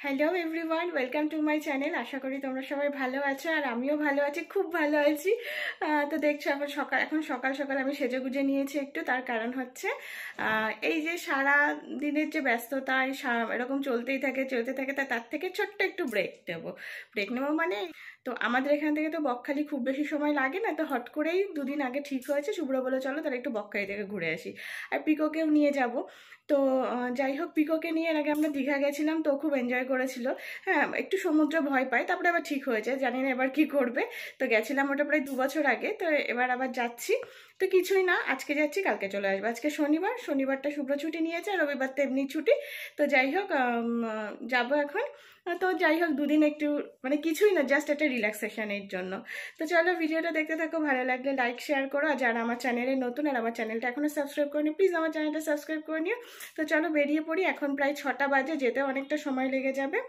Hello everyone, welcome to my channel. আশা করি তোমরা সবাই ভালো আছো আর আমিও ভালো আছি, খুব ভালো আছি। তো দেখছো এখন সকাল সকাল আমি সেজেগুজে নিয়েছি একটু। তার কারণ হচ্ছে এই যে সারা দিনের যে ব্যস্ততা এরকম চলতে থাকে, তার থেকে ছোট্ট একটু ব্রেক নেবো মানে। তো আমাদের এখান থেকে তো বকখালি খুব বেশি সময় লাগে না, তো হট করেই দুদিন আগে ঠিক হয়েছে, শুভ্র বলে চলো তাহলে একটু বকখালি থেকে ঘুরে আসি, আর পিকোকেও নিয়ে যাব। তো যাই হোক, পিকোকে নিয়ে এর আগে আমরা দীঘা গেছিলাম, তো খুব এনজয় করেছিল। হ্যাঁ, একটু সমুদ্র ভয় পাই, তারপরে আবার ঠিক হয়েছে, জানি না এবার কি করবে। তো গেছিলাম ওটা প্রায় 2 বছর আগে, তো এবার আবার যাচ্ছি। তো কিছুই না, আজকে যাচ্ছি কালকে চলে আসবো। আজকে শনিবারটা শুভ্র ছুটি নিয়েছে, আর রবিবার তো এমনি ছুটি। তো যাই হোক, যাবো এখন। তো যাই হোক, দুদিন একটু মানে কিছুই না, জাস্ট একটা রিল্যাক্সেশনের জন্য। তো চলো ভিডিওটা দেখতে থাকো, ভালো লাগলে লাইক শেয়ার করো, আর যারা আমার চ্যানেলে নতুন আর আমার চ্যানেলটা এখনো সাবস্ক্রাইব করেনি, প্লিজ আমার চ্যানেলটা সাবস্ক্রাইব করে নিও। তো চলো বেরিয়ে পড়ি, এখন প্রায় 6টা বাজে, যেতে অনেকটা সময় লেগে যাবে।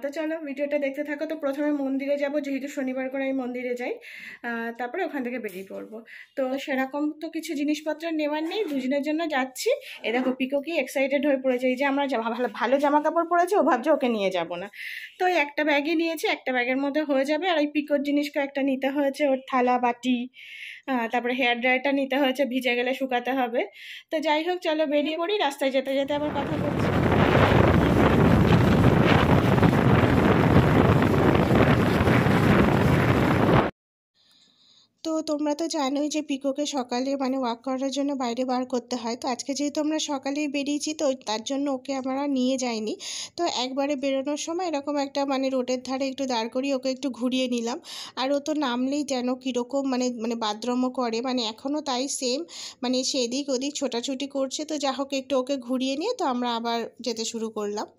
তো চলো ভিডিওটা দেখতে থাকো। তো প্রথমে মন্দিরে যাব, যেহেতু শনিবার করে আমি মন্দিরে যাই, তারপরে ওখান থেকে বেরিয়ে পড়বো। তো সেরকম তো কিছু জিনিসপত্র নেওয়ার নেই, দুজনের জন্য যাচ্ছি। এ দেখো পিকো কি এক্সাইটেড হয়ে পড়েছে, এই যে আমরা ভালো জামা কাপড় পরেছে, ও ভাবছে ওকে নিয়ে যাব না। তো একটা ব্যাগই নিয়েছি, একটা ব্যাগের মধ্যে হয়ে যাবে। আর এই পিকোর জিনিস কয়েকটা নিতে হয়েছে, ওর থালা বাটি, তারপরে হেয়ার ড্রায়ারটা নিতে হয়েছে, ভিজে গেলে শুকাতে হবে। তো যাই হোক, চলো বেরিয়ে পড়ি, রাস্তায় যেতে যেতে আবার কথা বলছি। তো তোমরা তো জানোই যে পিকোকে সকালে মানে ওয়াক করার জন্য বাইরে বার করতে হয়। তো আজকে যেহেতু আমরা সকালেই বেরিয়েছি, তো তার জন্য ওকে আমরা নিয়ে যাইনি। তো একবারে বেরোনোর সময় এরকম একটা মানে রোডের ধারে একটু দাঁড় করিয়ে ওকে একটু ঘুরিয়ে নিলাম। আর ও তো নামলেই যেন কীরকম মানে বাথরুমও করে, মানে এখনও তাই সেম, মানে সে এদিক ওদিক ছোটাছুটি করছে। তো যা হোক, একটু ওকে ঘুরিয়ে নিয়ে তো আমরা আবার যেতে শুরু করলাম।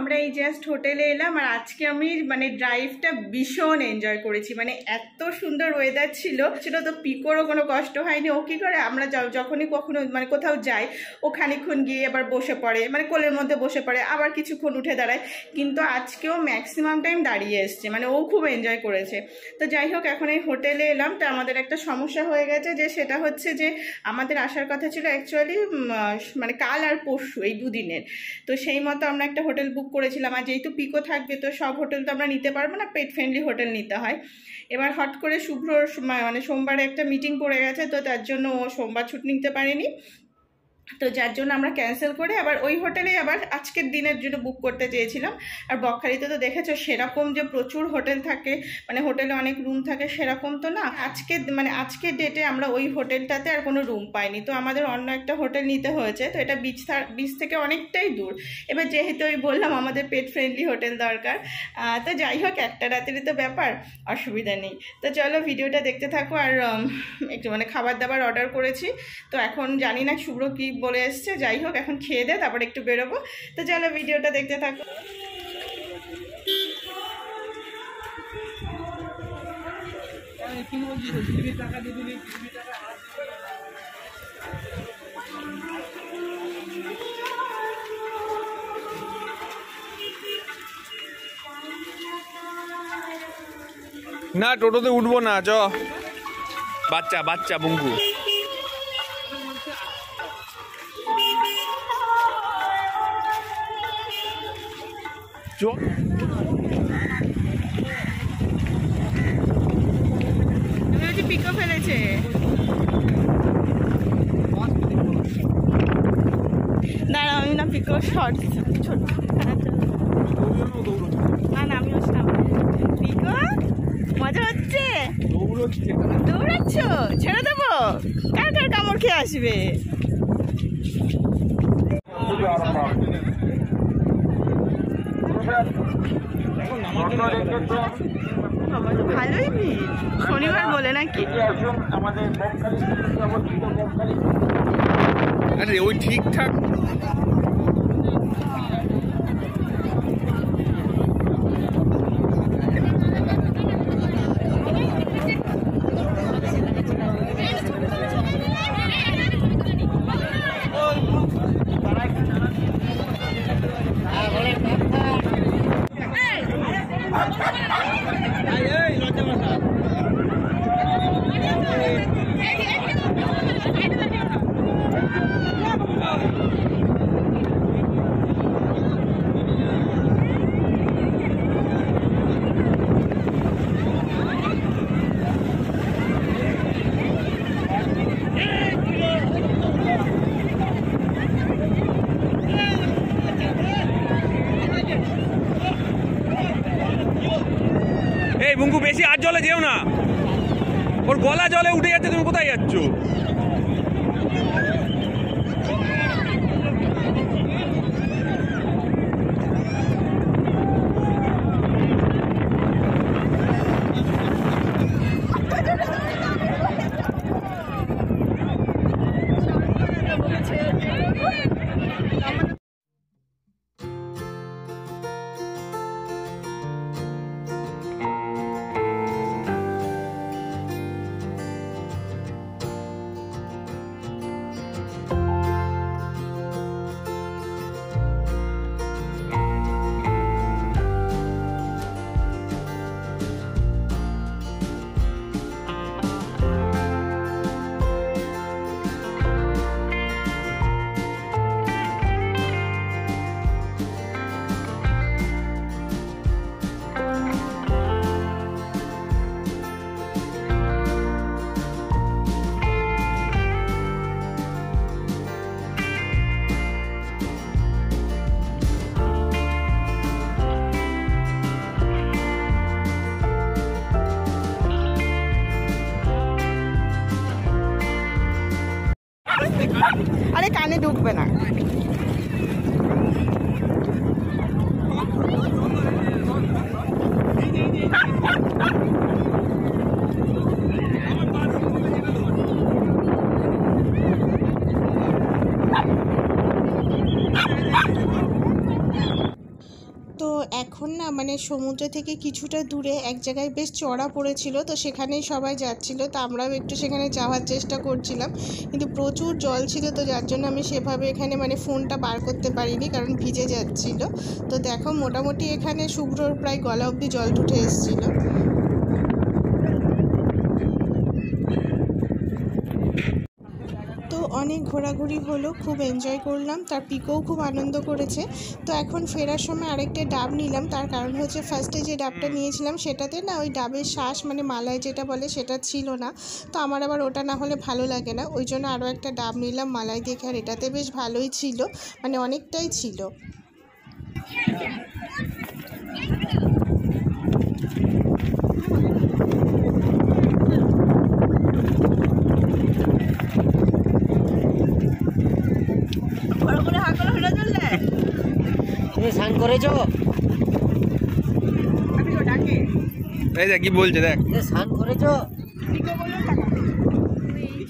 আমরা এই জাস্ট হোটেলে এলাম, আর আজকে আমি মানে ড্রাইভটা ভীষণ এনজয় করেছি, মানে এত সুন্দর ওয়েদার ছিল। তো পিকোরও কোনো কষ্ট হয়নি। ও কী করে, আমরা যখনই কখনো মানে কোথাও যাই, ও খানিকক্ষণ গিয়ে আবার বসে পড়ে, মানে কোলের মধ্যে বসে পড়ে, আবার কিছুক্ষণ উঠে দাঁড়ায়। কিন্তু আজকেও ম্যাক্সিমাম টাইম দাঁড়িয়ে এসছে, মানে ও খুব এনজয় করেছে। তো যাই হোক, এখন এই হোটেলে এলাম। তো আমাদের একটা সমস্যা হয়ে গেছে, যে সেটা হচ্ছে যে আমাদের আসার কথা ছিল অ্যাকচুয়ালি মানে কাল আর পরশু, এই দুদিনের। তো সেই মতো আমরা একটা হোটেল বুক করেছিলাম, আর যেহেতু পিকো থাকবে তো সব হোটেল তো আমরা নিতে পারবো না, পেট ফ্রেন্ডলি হোটেল নিতে হয়। এবার হট করে শুভ্র মানে সোমবারে একটা মিটিং পড়ে গেছে, তো তার জন্য ও সোমবার ছুটি নিতে পারেনি। তো যার জন্য আমরা ক্যান্সেল করে আবার ওই হোটেলে আবার আজকের দিনের জন্য বুক করতে চেয়েছিলাম। আর বকখালিতে তো দেখেছো সেরকম যে প্রচুর হোটেল থাকে, মানে হোটেলে অনেক রুম থাকে, সেরকম তো না। আজকের ডেটে আমরা ওই হোটেলটাতে আর কোনো রুম পাইনি, তো আমাদের অন্য একটা হোটেল নিতে হয়েছে। তো এটা বিচ থেকে অনেকটাই দূর। এবার যেহেতু আমি বললাম আমাদের পেট ফ্রেন্ডলি হোটেল দরকার, তো যাই হোক, একটা রাতেরই তো ব্যাপার, অসুবিধা নেই। তো চলো ভিডিওটা দেখতে থাকো। আর একটু মানে খাবার দাবার অর্ডার করেছি, তো এখন জানি না শুভ্র কি বলে এসছে। যাই হোক, এখন খেয়ে দে, তারপর একটু বেরোবো। তো চলো ভিডিওটা দেখতে থাকো। না টোটোতে উঠবো না, চ বাচ্চা বাচ্চা বঙ্গু। পিকো ফেলেছে, দাঁড়াও, আমি না পিকো শর্ট ছোট, না আমিও পিকো মজা হচ্ছে, দৌড়াচ্ছ, ছেড়ে দেবো, কার কার কামড় খেয়ে আসবে। ভালোই ভিড়, শনিবার বলে নাকি। আরে ওই ঠিকঠাক এই বুঙ্কু বেশি আর জলে যেও না, ওর গলা জলে উঠে যাচ্ছে, তুমি কোথায় যাচ্ছ? আরে কানে ঢুকবে না। তো এখন না মানে সমুদ্র থেকে কিছুটা দূরে এক জায়গায় বেশ চড়া পড়েছিল, তো সেখানেই সবাই যাচ্ছিল, তো আমরাও একটু সেখানে যাওয়ার চেষ্টা করছিলাম, কিন্তু প্রচুর জল ছিল, তো যার জন্য আমি সেভাবে এখানে মানে ফোনটা বার করতে পারিনি, কারণ ভিজে যাচ্ছিল। তো দেখো মোটামুটি এখানে শুভ্রর প্রায় গলা অবধি জল উঠে এসেছিলো। তো অনেক ঘোরাঘুরি হলো, খুব এনজয় করলাম, তার পিকোও খুব আনন্দ করেছে। তো এখন ফেরার সময় আরেকটা ডাব নিলাম, তার কারণ হচ্ছে ফার্স্টে যে ডাবটা নিয়েছিলাম সেটাতে না ওই ডাবের শ্বাস মানে মালাই যেটা বলে সেটা ছিল না, তো আমার আবার ওটা না হলে ভালো লাগে না, ওই জন্য আরও একটা ডাব নিলাম মালাই দেখে, আর এটাতে বেশ ভালোই ছিল, মানে অনেকটাই ছিল। স্নান করেছো? এই দেখ কি বলছে, দেখ স্নান করেছো?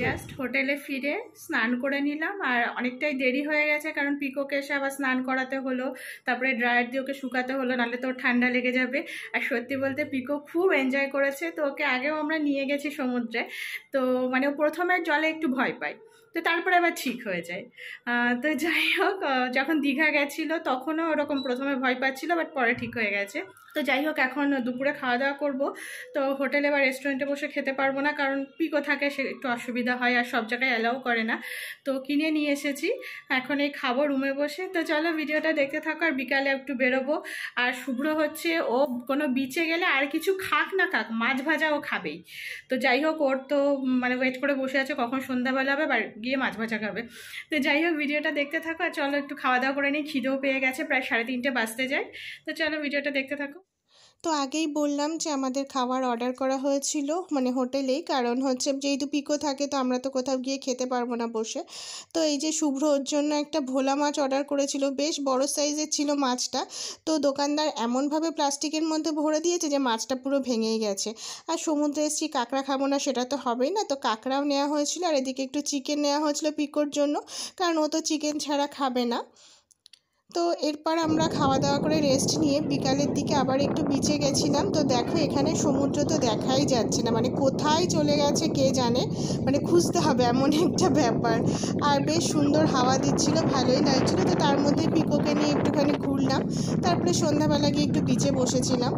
জাস্ট হোটেলে ফিরে স্নান করে নিলাম, আর অনেকটাই দেরি হয়ে গেছে কারণ পিকোকে এসে আবার স্নান করাতে হলো, তারপরে ড্রায়ার দিয়ে ওকে শুকাতে হলো, নাহলে তো ঠান্ডা লেগে যাবে। আর সত্যি বলতে পিকো খুব এনজয় করেছে, তো ওকে আগেও আমরা নিয়ে গেছি সমুদ্রে, তো মানে ও প্রথমে জলে একটু ভয় পায়, তো তারপরে আবার ঠিক হয়ে যায়। তো যাই হোক, যখন দীঘা গেছিলো তখনও ওরকম প্রথমে ভয় পাচ্ছিল, বাট পরে ঠিক হয়ে গেছে। তো যাই হোক, এখন দুপুরে খাওয়া দাওয়া করবো, তো হোটেলে বা রেস্টুরেন্টে বসে খেতে পারবো না, কারণ পিকো থাকে, সে একটু অসুবিধা হয়, আর সব জায়গায় অ্যালাউ করে না, তো কিনে নিয়ে এসেছি, এখন এই খাবো রুমে বসে। তো চলো ভিডিওটা দেখতে থাকো, আর বিকালে একটু বেরোবো। আর শুভ্র হচ্ছে ও কোনো বিচে গেলে আর কিছু খাক না খাক, মাছ ভাজা ও খাবেই। তো যাই হোক, ওর তো মানে ওয়েট করে বসে আছে কখন সন্ধ্যাবেলা হবে বা গিয়ে মাছ ভাজা খাবে। তো যাই হোক ভিডিওটা দেখতে থাকো, আর চলো একটু খাওয়া দাওয়া করে নিই, খিদেও পেয়ে গেছে, প্রায় 3:30 বাজতে যায়। তো চলো ভিডিওটা দেখতে থাকো। তো আগেই বললাম যে আমাদের খাবার অর্ডার করা হয়েছিল মানে হোটেলেই, কারণ হচ্ছে যেহেতু পিকো থাকে তো আমরা তো কোথাও গিয়ে খেতে পারবো না বসে। তো এই যে শুভ্র ওর জন্য একটা ভোলা মাছ অর্ডার করেছিল, বেশ বড় সাইজের ছিল মাছটা, তো দোকানদার এমনভাবে প্লাস্টিকের মধ্যে ভরে দিয়েছে যে মাছটা পুরো ভেঙেই গেছে। আর সমুদ্রে এসেছি, কাঁকড়া খাবো না সেটা তো হবেই না, তো কাঁকড়াও নেওয়া হয়েছিল, আর এদিকে একটু চিকেন নেওয়া হয়েছিল পিকোর জন্য, কারণ ও তো চিকেন ছাড়া খাবে না। তো এরপর আমরা খাওয়া দাওয়া করে রেস্ট নিয়ে বিকালের দিকে আবার একটু বিচে গেছিলাম। তো দেখো এখানে সমুদ্র তো দেখাই যাচ্ছে না, মানে কোথায় চলে গেছে কে জানে, মানে খুঁজতে হবে এমন একটা ব্যাপার। আর বেশ সুন্দর হাওয়া দিচ্ছিল, ভালোই লাগছিল, তো তার মধ্যে পিকোকে নিয়ে একটুখানি ঘুরলাম, তারপরে সন্ধ্যাবেলা গিয়ে একটু বিচে বসেছিলাম।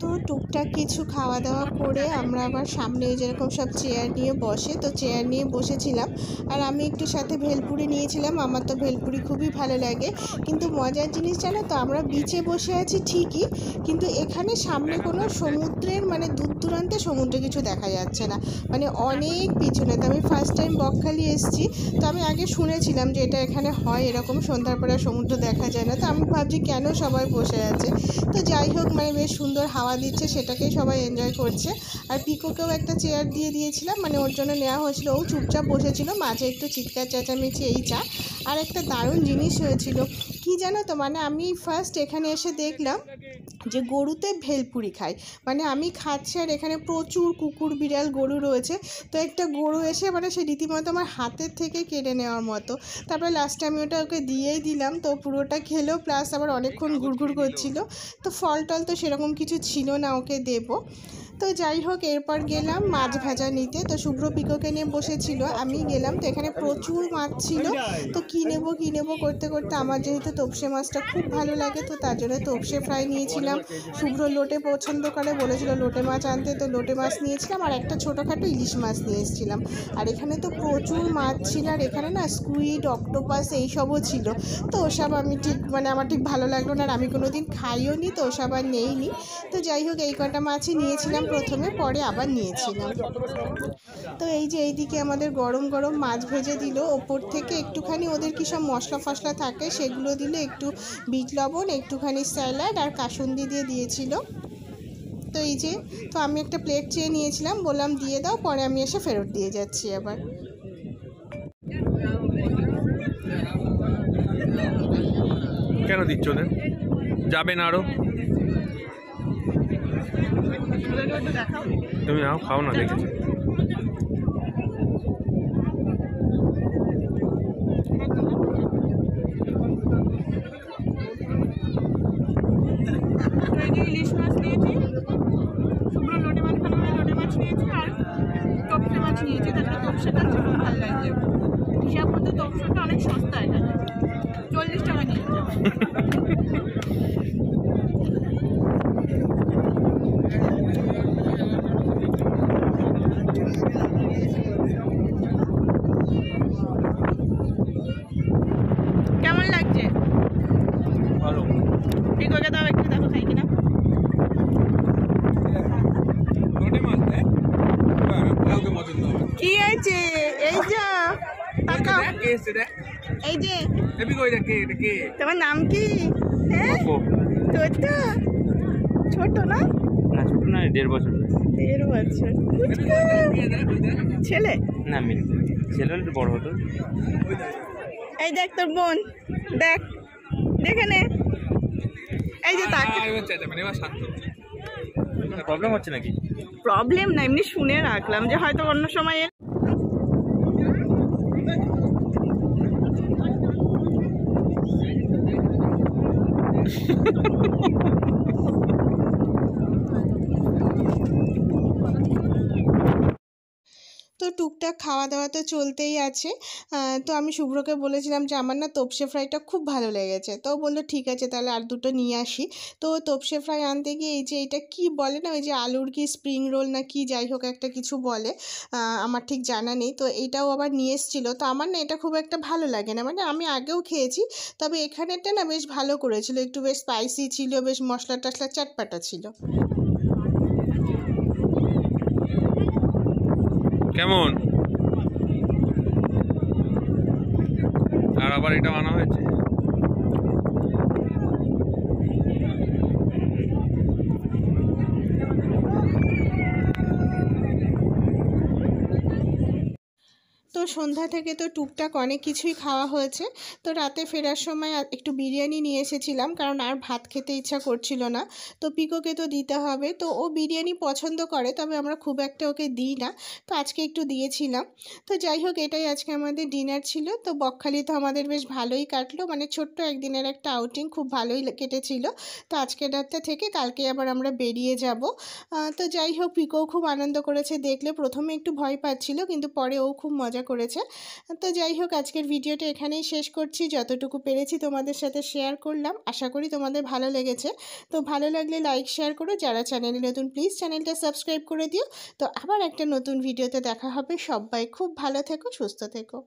তো টুকটাক কিছু খাওয়া দাওয়া করে আমরা আবার সামনে যেরকম সব চেয়ার নিয়ে বসে, তো চেয়ার নিয়ে বসেছিলাম। আর আমি একটু সাথে ভেলপুরি নিয়েছিলাম, আমার তো ভেলপুরি খুবই ভালো লাগে। কিন্তু মজার জিনিস জানো তো, আমরা বিচে বসে আছি ঠিকই, কিন্তু এখানে সামনে কোনো সমুদ্রের মানে দূর দূরান্তে সমুদ্রে কিছু দেখা যাচ্ছে না, মানে অনেক পিছনে। তো আমি ফার্স্ট টাইম বকখালি এসেছি, তো আমি আগে শুনেছিলাম যে এটা এখানে হয় এরকম, সন্ধ্যার পরে সমুদ্র দেখা যায় না। তো আমি ভাবছি কেন সবাই বসে আছে। তো যাই হোক, মানে বেশ সুন্দর হাওয়া দিচ্ছে, সেটাকেই সবাই এনজয় করছে। আর পিকোকেও একটা চেয়ার দিয়ে দিয়েছিলাম, মানে ওর জন্য নেওয়া হয়েছিল, ও চুপচাপ বসেছিল, মাঝে একটু চিৎকার চেঁচামেচি এই চা। আর একটা দারুণ জিনিস হয়েছিল কি জানো তো, মানে আমি ফার্স্ট এখানে এসে দেখলাম যে গরুতে ভেলপুরি খায়, মানে আমি খাচ্ছি আর এখানে প্রচুর কুকুর বিড়াল গরু রয়েছে। তো একটা গরু এসে মানে সে রীতিমতো আমার হাতের থেকে কেড়ে নেওয়ার মতো। তারপরে লাস্টে আমি ওটা ওকে দিয়েই দিলাম, তো পুরোটা খেলো, প্লাস আবার অনেকক্ষণ ঘুরঘুর করছিল। তো ফল টল তো সেরকম কিছু ছিল না ওকে দেবো। তো যাই হোক, এরপর গেলাম মাছ ভাজা নিতে। তো শুভ্র পিকোকে নিয়ে বসেছিল, আমি গেলাম, তো এখানে প্রচুর মাছ ছিল। তো কী নেবো করতে করতে আমার যেহেতু তোপসে মাছটা খুব ভালো লাগে, তো তার জন্য তোপসে ফ্রাই নিয়েছিলাম। শুভ্র লোটে পছন্দ করে, বলেছিল লোটে মাছ আনতে, তো লোটে মাছ নিয়েছিলাম। আর একটা ছোটোখাটো ইলিশ মাছ নিয়ে এসেছিলাম। আর এখানে তো প্রচুর মাছ ছিল, আর এখানে না স্কুইড, অক্টোপাস এইসবও ছিল। তো ওসব আমি ঠিক মানে আমার ঠিক ভালো লাগলো না, আর আমি কোনো দিন খাইও নি, তো ওসব আর নেইনি। তো যাই হোক, এই কটা মাছই নিয়েছিলাম প্রথমে, পরে আবার নিয়েছিলাম। তো এই যে এইদিকে আমাদের গরম গরম মাছ ভেজে দিল, ওপর থেকে একটুখানি ওদের কী সব মশলা ফসলা থাকে সেগুলো দিল, একটু বিট লবণ, একটুখানি স্যালাড আর কাসুন্দি দিয়ে দিয়েছিল। তো এই যে, তো আমি একটা প্লেট চেয়ে নিয়েছিলাম, বললাম দিয়ে দাও, পরে আমি এসে ফেরত দিয়ে যাচ্ছি আবার। কেন দিচ্ছ ওদের? যাবে না আরো? তুমি নাও, খাও না, দেখেছি। ইলিশ মাছ নিয়েছি, শুভ্র লোটে মাছ ভালো করে লোটে মাছ নিয়েছি, আর তপসে মাছ নিয়েছি। তারপরে তপসেটা খুব ভালো লাগছে, হিসাব মতো তপসেটা অনেক সস্তা, এখানে 40 টাকা নিয়েছে। কেমন লাগছে? ভালো। পিকোকে দাও একটু, দেখো খাই কিনা। কি আছে? এই যে তাকাও, এই যে তোমার নাম কি? হ্যাঁ, ছোট ছোট না? না ছোট না, 1.5 বছর। 1.5 বছর ছেলে? না মেয়ে, ছেলে হলে বড় হতো। এই দেখ তোর বোন, দেখ, দেখে নে, এই যে তাক। প্রবলেম হচ্ছে নাকি? প্রবলেম না, এমনি শুনে রাখলাম যে হয়তো অন্য সময়। তো টুকটাক খাওয়া দাওয়া তো চলতেই আছে। তো আমি শুভ্রকে বলেছিলাম যে আমার না তোপসে ফ্রাইটা খুব ভালো লেগেছে, তো বললো ঠিক আছে তাহলে আর দুটো নিয়ে আসি। তো তোপসে ফ্রাই আনতে গিয়ে এই যে এটা কি বলে না, ওই যে আলুর কি স্প্রিং রোল না কি যাই হোক একটা কিছু বলে, আমার ঠিক জানা নেই। তো এইটাও আবার নিয়ে এসেছিলো। তো আমার না এটা খুব একটা ভালো লাগে না, মানে আমি আগেও খেয়েছি, তবে এখানেরটা না বেশ ভালো করেছিল, একটু বেশ স্পাইসি ছিল, বেশ মশলা টশলা চাটপাটা ছিল। কেমন? আর আবার এটা আনা হয়েছে। তো সন্ধ্যা থেকে তো টুকটাক অনেক কিছুই খাওয়া হয়েছে। তো রাতে ফেরার সময় একটু বিরিয়ানি নিয়ে এসেছিলাম, কারণ আর ভাত খেতে ইচ্ছা করছিল না। তো পিকোকে তো দিতে হবে, তো ও বিরিয়ানি পছন্দ করে, তবে আমরা খুব একটা ওকে দিই না, তো আজকে একটু দিয়েছিলাম। তো যাই হোক, এটাই আজকে আমাদের ডিনার ছিল। তো বকখালি তো আমাদের বেশ ভালোই কাটলো, মানে ছোট্ট একদিনের একটা আউটিং, খুব ভালোই কেটেছিল। তো আজকের রাতটা থেকে কালকে আবার আমরা বেরিয়ে যাব। তো যাই হোক, পিকোও খুব আনন্দ করেছে, দেখলে প্রথমে একটু ভয় পাচ্ছিল, কিন্তু পরে ও খুব মজা করেছে। তো যাই হোক, আজকের ভিডিওটা এখানেই শেষ করছি, যতটুকু পেরেছি তোমাদের সাথে শেয়ার করলাম। আশা করি তোমাদের ভালো লেগেছে। তো ভালো লাগলে লাইক শেয়ার করো, যারা চ্যানেলে নতুন প্লিজ চ্যানেলটা সাবস্ক্রাইব করে দিও। তো আবার একটা নতুন ভিডিওতে দেখা হবে। সবাই খুব ভালো থেকো, সুস্থ থেকো।